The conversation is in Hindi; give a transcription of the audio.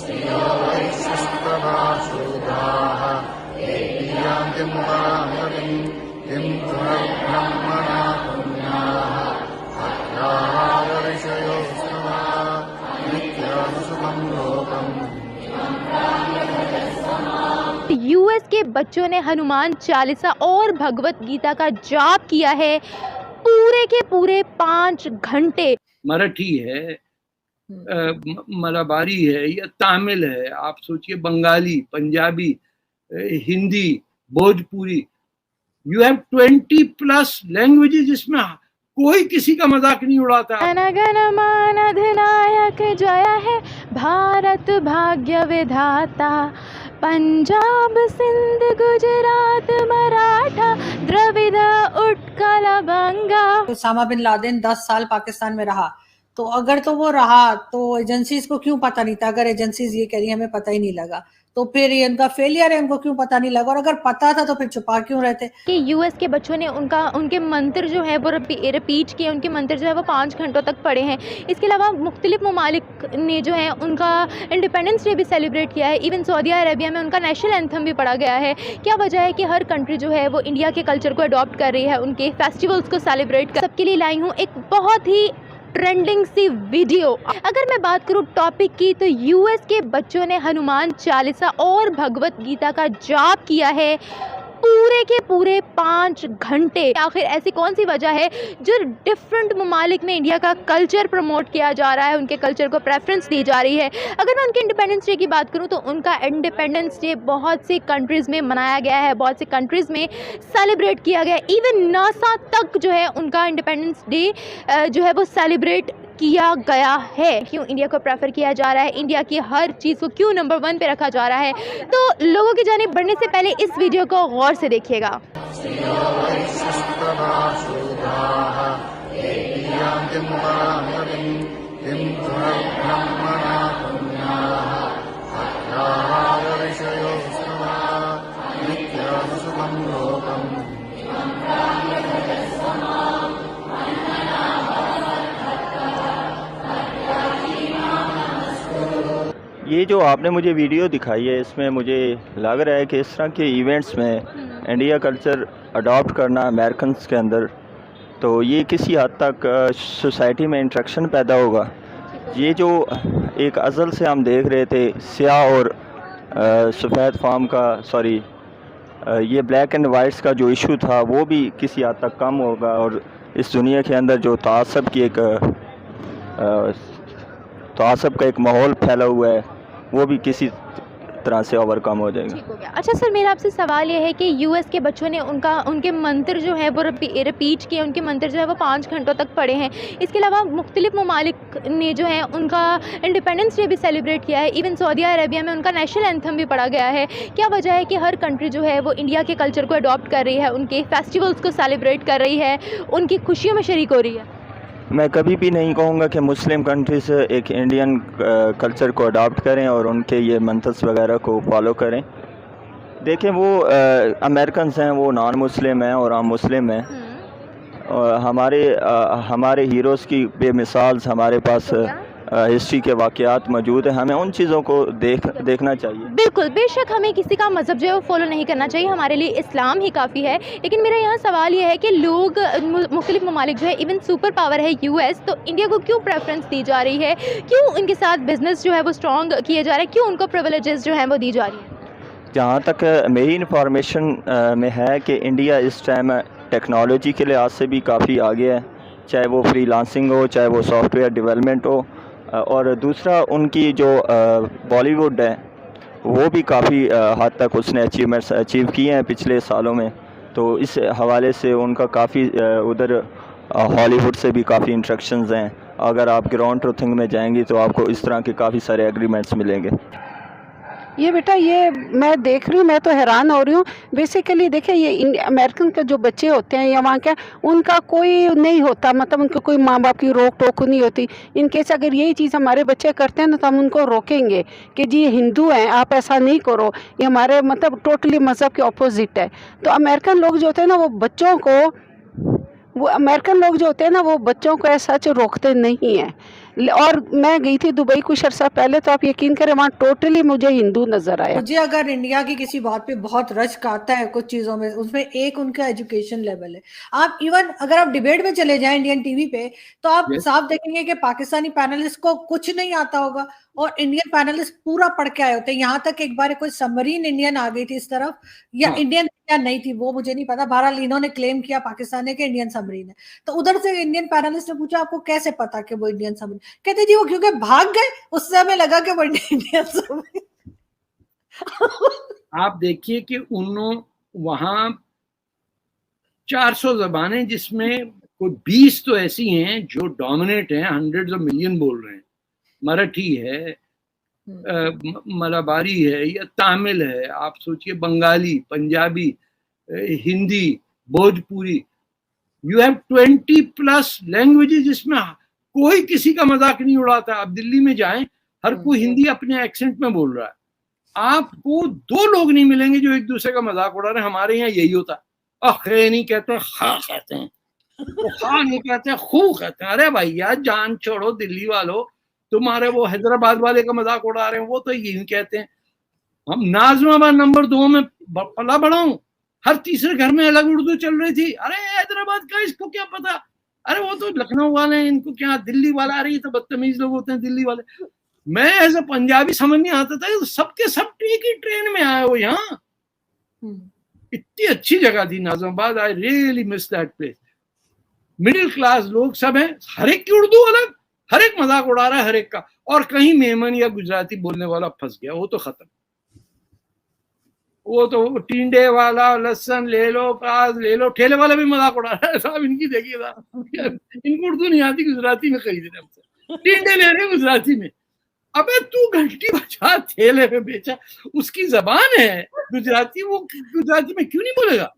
श्रियो वैश्यस्तभाशूद्राः यान्ति मुदान्तिं किं पुनर्ब्रह्मणा पुण्याः अत्राः ऋषयो स्तवा नित्यासुखं लोकम्। यूएस के बच्चों ने हनुमान चालीसा और भगवत गीता का जाप किया है पूरे के पूरे 5 घंटे। मराठी है, मलाबारी है या तमिल है, आप सोचिए Bengali, Punjabi, Hindi, Bhojpuri, you have 20+ languages जिसमें कोई किसी का मजाक नहीं उड़ाता। जन गण मन अधिनायक जय है भारत भाग्य विधाता, पंजाब सिंध गुजरात मराठा द्रविड़ उत्कल बंगा। उसामा बिन लादेन 10 साल पाकिस्तान में रहा, तो अगर तो वो रहा तो एजेंसीज को क्यों पता नहीं था? अगर एजेंसीज ये कह रही हमें पता ही नहीं लगा, तो फिर ये उनका फेलियर है, उनको क्यों पता नहीं लगा? और अगर पता था तो फिर छुपा क्यों रहते? कि यूएस के बच्चों ने उनके मंत्र जो है वो रिपीट किए, उनके मंत्र जो है वो 5 घंटों तक पढ़े हैं। इसके अलावा मुख्तलिफ ममालिक ने जो है उनका इंडिपेंडेंस डे भी सेलिब्रेट किया है। इवन सऊदी अरेबिया में उनका नेशनल एंथम भी पढ़ा गया है। क्या वजह है कि हर कंट्री जो है वो इंडिया के कल्चर को अडॉप्ट कर रही है, उनके फेस्टिवल्स को सेलिब्रेट कर। सबके लिए लाई हूँ एक बहुत ही ट्रेंडिंग सी वीडियो। अगर मैं बात करूं टॉपिक की, तो यूएस के बच्चों ने हनुमान चालीसा और भगवत गीता का जाप किया है पूरे के पूरे 5 घंटे। आखिर ऐसी कौन सी वजह है जो डिफरेंट ममालिक में इंडिया का कल्चर प्रमोट किया जा रहा है, उनके कल्चर को प्रेफरेंस दी जा रही है? अगर मैं उनके इंडिपेंडेंस डे की बात करूं तो उनका इंडिपेंडेंस डे बहुत सी कंट्रीज़ में मनाया गया है, बहुत सी कंट्रीज़ में सेलिब्रेट किया गया है। इवन नासा तक जो है उनका इंडिपेंडेंस डे जो है वो सेलिब्रेट किया गया है। क्यों इंडिया को प्रेफर किया जा रहा है, इंडिया की हर चीज़ को क्यों नंबर 1 पे रखा जा रहा है? तो लोगों की जानिब बढ़ने से पहले इस वीडियो को गौर से देखिएगा। ये जो आपने मुझे वीडियो दिखाई है, इसमें मुझे लग रहा है कि इस तरह के इवेंट्स में इंडिया कल्चर अडॉप्ट करना अमेरिकन्स के अंदर, तो ये किसी हद तक सोसाइटी में इंट्रैक्शन पैदा होगा। ये जो एक अज़ल से हम देख रहे थे स्याह और सफ़ेद फार्म का, सॉरी ये ब्लैक एंड वाइट्स का जो इशू था, वो भी किसी हद तक कम होगा। और इस दुनिया के अंदर जो तासब की एक तासब का एक माहौल फैला हुआ है, वो भी किसी तरह से ओवरकम हो जाएगा। ठीक हो गया। अच्छा सर, मेरा आपसे सवाल ये है कि यूएस के बच्चों ने उनके मंत्र जो है वो रिपीट किए, उनके मंत्र जो है वो 5 घंटों तक पढ़े हैं। इसके अलावा मुख्तलिफ ममालिक ने जो है उनका इंडिपेंडेंस डे भी सेलिब्रेट किया है। इवन सऊदी अरेबिया में उनका नेशनल एंथम भी पढ़ा गया है। क्या वजह है कि हर कंट्री जो है वो इंडिया के कल्चर को अडॉप्ट कर रही है, उनके फेस्टिवल्स को सेलिब्रेट कर रही है, उनकी खुशियों में शरीक हो रही है? मैं कभी भी नहीं कहूँगा कि मुस्लिम कंट्रीज़ एक इंडियन कल्चर को अडॉप्ट करें और उनके ये मंतर्स वगैरह को फॉलो करें। देखें, वो अमेरिकन्स हैं, वो नॉन मुस्लिम हैं और हम मुस्लिम हैं। और हमारे हीरोज़ की बेमिसाल हमारे पास हिस्ट्री के वाक़यात मौजूद हैं। हमें उन चीज़ों को देखना चाहिए। बिल्कुल, बेशक हमें किसी का मज़हब जो है वो फॉलो नहीं करना चाहिए, हमारे लिए इस्लाम ही काफ़ी है। लेकिन मेरा यहाँ सवाल ये है कि लोग मुख्तलिफ ममालिक जो है, इवन सुपर पावर है यूएस, तो इंडिया को क्यों प्रेफरेंस दी जा रही है? क्यों उनके साथ बिजनेस जो है वो स्ट्रॉन्ग किए जा रहे हैं? क्यों उनको प्रिविलेजेस जो है वो दी जा रही है? जहाँ तक मेरी इंफॉर्मेशन में है कि इंडिया इस टाइम टेक्नोलॉजी के लिहाज से भी काफ़ी आगे है, चाहे वो फ्रीलांसिंग हो, चाहे वो सॉफ्टवेयर डेवलपमेंट हो। और दूसरा, उनकी जो बॉलीवुड है वो भी काफ़ी हद तक उसने अचीवमेंट्स अचीव किए हैं पिछले सालों में। तो इस हवाले से उनका काफ़ी उधर हॉलीवुड से भी काफ़ी इंस्ट्रक्शंस हैं। अगर आप ग्राउंड ट्रूथिंग में जाएंगी तो आपको इस तरह के काफ़ी सारे एग्रीमेंट्स मिलेंगे। ये बेटा, ये मैं देख रही हूँ, मैं तो हैरान हो रही हूँ। बेसिकली देखिए, ये अमेरिकन के जो बच्चे होते हैं या वहाँ के, उनका कोई नहीं होता, मतलब उनके कोई माँ बाप की रोक टोक नहीं होती। इन केस अगर यही चीज़ हमारे बच्चे करते हैं ना, तो हम उनको रोकेंगे कि जी ये हिंदू हैं, आप ऐसा नहीं करो, ये हमारे मतलब टोटली मज़हब के अपोजिट है। तो अमेरिकन लोग जो होते हैं ना, वो बच्चों को वो अमेरिकन लोग जो होते हैं ना वो बच्चों को ऐसा सच रोकते नहीं हैं। और मैं गई थी दुबई कुछ अर्सा पहले, तो आप यकीन करें वहाँ टोटली मुझे हिंदू नज़र आया। मुझे अगर इंडिया की किसी बात पे बहुत रश्क आता है कुछ चीजों में, उसमें एक उनका एजुकेशन लेवल है। आप इवन अगर आप डिबेट में चले जाएं इंडियन टीवी पे, तो आप Yes. साफ देखेंगे कि पाकिस्तानी पैनलिस्ट को कुछ नहीं आता होगा और इंडियन पैनलिस्ट पूरा पढ़ के आए होते हैं। यहाँ तक एक बार कोई सबमरीन इंडियन आ गई थी इस तरफ, या हाँ। इंडियन या नहीं थी वो मुझे नहीं पता, बहरहाल इन्होंने क्लेम किया पाकिस्तान ने कि इंडियन सबमरीन है। तो उधर से इंडियन पैनलिस्ट ने पूछा आपको कैसे पता कि वो इंडियन सबमरीन, कहते जी वो क्योंकि भाग गए, उससे हमें लगा कि वो इंडियन सबमरीन। आप देखिए कि उन्होंने वहां 400 जबानें, जिसमें कोई 20 तो ऐसी हैं जो डोमिनेट हैं, हंड्रेड्स ऑफ मिलियन बोल रहे हैं। मराठी है, मलाबारी है या तमिल है, आप सोचिए Bengali, Punjabi, Hindi, Bhojpuri. You have 20+ languages जिसमें कोई किसी का मजाक नहीं उड़ाता। आप दिल्ली में जाएं, हर कोई हिंदी अपने एक्सेंट में बोल रहा है। आपको 2 लोग नहीं मिलेंगे जो एक दूसरे का मजाक उड़ा रहे हैं। हमारे यहाँ यही होता है, खे नहीं कहते, खा कहते हैं, तो खा नहीं कहते, खू कहते हैं। अरे भैया जान छोड़ो दिल्ली वालों, तुम्हारे वो हैदराबाद वाले का मजाक उड़ा रहे हैं, वो तो यही कहते हैं। हम नाज़िमाबाद नंबर 2 में पला बड़ा हूँ, हर तीसरे घर में अलग उर्दू चल रही थी। अरे हैदराबाद का इसको क्या पता, अरे वो तो लखनऊ वाले हैं, इनको क्या, दिल्ली वाला, अरे ये तो बदतमीज लोग होते हैं दिल्ली वाले। मैं एज अ पंजाबी समझ नहीं आता था, तो सबके सब एक ही ट्रेन में आए हो यहाँ। इतनी अच्छी जगह थी Nazimabad, I really miss that place. Middle class लोग सब हैं, हर एक की उर्दू अलग, हर एक मजाक उड़ा रहा है हर एक का। और कहीं मेमन या गुजराती बोलने वाला फंस गया, वो तो खत्म। वो तो टिंडे वाला, लहसन ले लो, प्याज ले लो, ठेले वाला भी मजाक उड़ा रहा है, साहब इनकी देखिए साहब, इनको उर्दू नहीं आती, गुजराती में खरीद रहे हमसे, टिंडे ले रहे गुजराती में। अबे तू घंटी बजा, ठेले पे बेचा, उसकी जबान है गुजराती, वो गुजराती में क्यों नहीं बोलेगा?